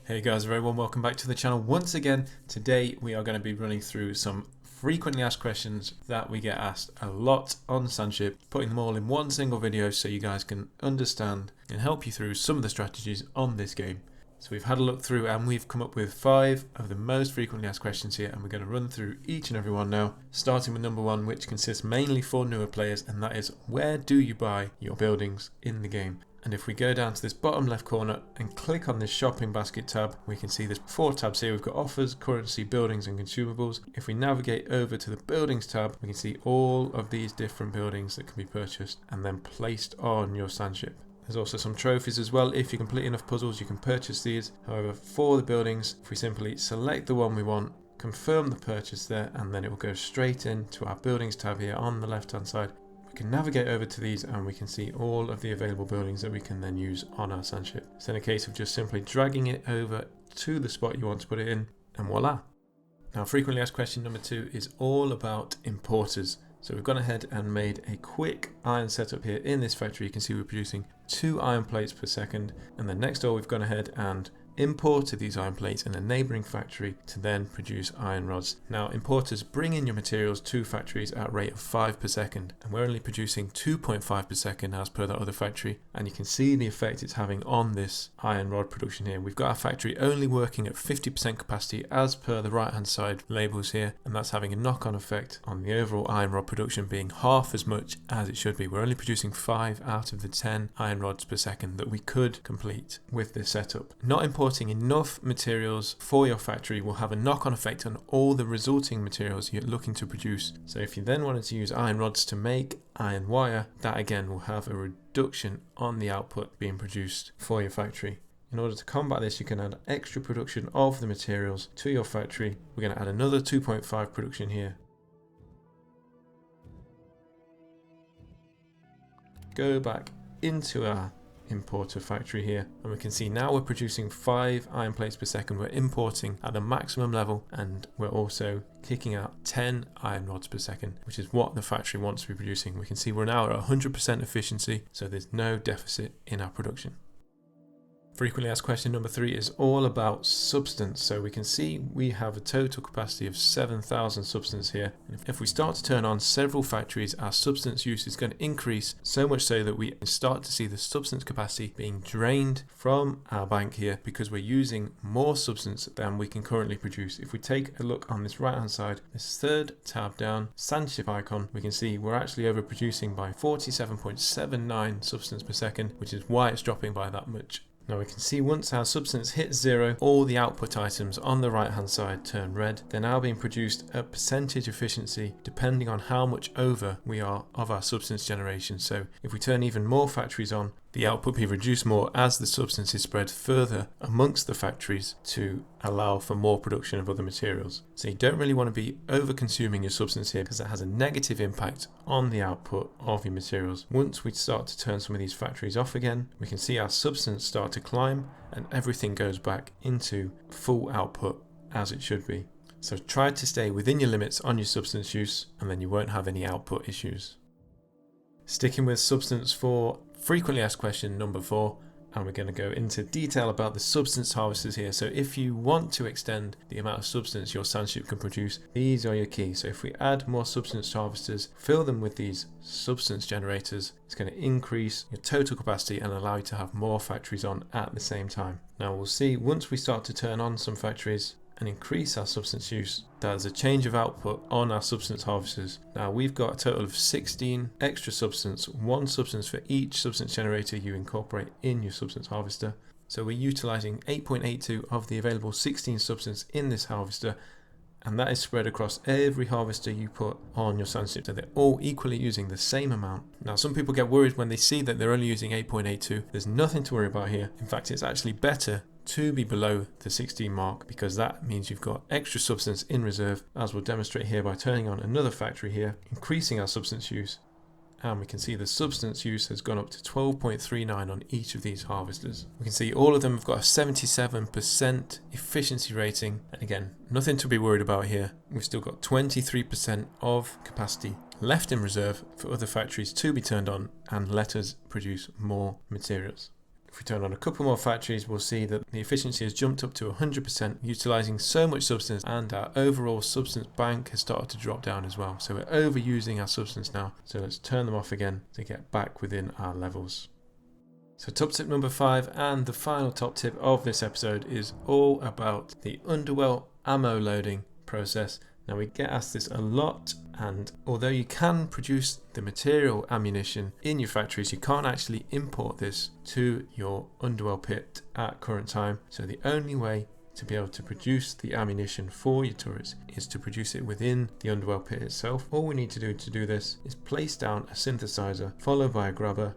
Hey guys, very warm welcome back to the channel once again. Today we are going to be running through some frequently asked questions that we get asked a lot on Sandship, putting them all in one single video so you guys can understand and help you through some of the strategies on this game. So we've had a look through and we've come up with 5 of the most frequently asked questions here, and we're going to run through each and every one now, starting with number 1, which consists mainly for newer players, and that is, where do you buy your buildings in the game? And if we go down to this bottom left corner and click on this shopping basket tab, we can see there's 4 tabs here. We've got offers, currency, buildings and consumables. If we navigate over to the buildings tab, we can see all of these different buildings that can be purchased and then placed on your Sandship. There's also some trophies as well. If you complete enough puzzles, you can purchase these. However, for the buildings, if we simply select the one we want, confirm the purchase there, and then it will go straight into our buildings tab here on the left hand side. We can navigate over to these and we can see all of the available buildings that we can then use on our Sandship. It's then a case of just simply dragging it over to the spot you want to put it in, and voila. Now, frequently asked question number 2 is all about importers. So we've gone ahead and made a quick iron setup here in this factory. You can see we're producing 2 iron plates per second, and then next door we've gone ahead and imported these iron plates in a neighbouring factory to then produce iron rods. Now, importers bring in your materials to factories at a rate of 5 per second, and we're only producing 2.5 per second as per that other factory, and you can see the effect it's having on this iron rod production here. We've got our factory only working at 50% capacity as per the right hand side labels here, and that's having a knock-on effect on the overall iron rod production being half as much as it should be. We're only producing 5 out of the 10 iron rods per second that we could complete with this setup. Not importing enough materials for your factory will have a knock-on effect on all the resulting materials you're looking to produce. So if you then wanted to use iron rods to make iron wire, that again will have a reduction on the output being produced for your factory. In order to combat this, you can add extra production of the materials to your factory. We're going to add another 2.5 production here. Go back into our importer factory here, and we can see now we're producing 5 iron plates per second. We're importing at the maximum level, and we're also kicking out 10 iron rods per second, which is what the factory wants to be producing. We can see we're now at 100% efficiency, so there's no deficit in our production. Frequently asked question number 3 is all about substance. So we can see we have a total capacity of 7,000 substance here. If we start to turn on several factories, our substance use is going to increase, so much so that we start to see the substance capacity being drained from our bank here because we're using more substance than we can currently produce. If we take a look on this right hand side, this 3rd tab down, Sandship icon, we can see we're actually overproducing by 47.79 substance per second, which is why it's dropping by that much. Now we can see once our substance hits 0, all the output items on the right hand side turn red. They're now being produced at percentage efficiency depending on how much over we are of our substance generation. So if we turn even more factories on, the output will be reduced more as the substance is spread further amongst the factories to allow for more production of other materials. So you don't really want to be over consuming your substance here because that has a negative impact on the output of your materials. Once we start to turn some of these factories off again, we can see our substance start to climb and everything goes back into full output as it should be. So try to stay within your limits on your substance use, and then you won't have any output issues. Sticking with substance for frequently asked question number 4, and we're going to go into detail about the substance harvesters here. So if you want to extend the amount of substance your Sandship can produce, these are your key. So if we add more substance harvesters, fill them with these substance generators, it's going to increase your total capacity and allow you to have more factories on at the same time. Now we'll see once we start to turn on some factories and increase our substance use, there's a change of output on our substance harvesters. Now we've got a total of 16 extra substance, 1 substance for each substance generator you incorporate in your substance harvester. So we're utilizing 8.82 of the available 16 substance in this harvester, and that is spread across every harvester you put on your Sandship, so they're all equally using the same amount. Now some people get worried when they see that they're only using 8.82. There's nothing to worry about here. In fact, it's actually better to be below the 16 mark because that means you've got extra substance in reserve, as we'll demonstrate here by turning on another factory here, increasing our substance use, and we can see the substance use has gone up to 12.39 on each of these harvesters. We can see all of them have got a 77% efficiency rating, and again, nothing to be worried about here. We've still got 23% of capacity left in reserve for other factories to be turned on and let us produce more materials. If we turn on a couple more factories, we'll see that the efficiency has jumped up to 100%, utilising so much substance, and our overall substance bank has started to drop down as well. So we're overusing our substance now. So let's turn them off again to get back within our levels. So top tip number 5, and the final top tip of this episode, is all about the Underwell ammo loading process. Now we get asked this a lot, and although you can produce the material ammunition in your factories, you can't actually import this to your Underwell pit at current time. So the only way to be able to produce the ammunition for your turrets is to produce it within the Underwell pit itself. All we need to do this is place down a synthesizer followed by a grabber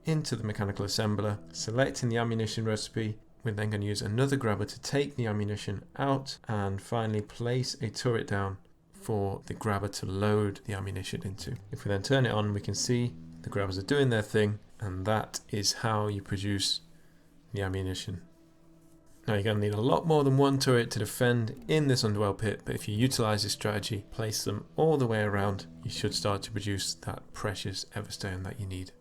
into the mechanical assembler, selecting the ammunition recipe. We're then going to use another grabber to take the ammunition out, and finally place a turret down for the grabber to load the ammunition into. If we then turn it on, we can see the grabbers are doing their thing, and that is how you produce the ammunition. Now you're going to need a lot more than one turret to defend in this Underwell pit, but if you utilize this strategy, place them all the way around, you should start to produce that precious everstone that you need.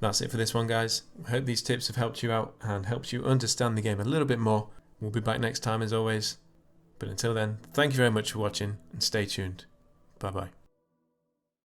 That's it for this one, guys. I hope these tips have helped you out and helped you understand the game a little bit more. We'll be back next time as always. But until then, thank you very much for watching and stay tuned. Bye bye.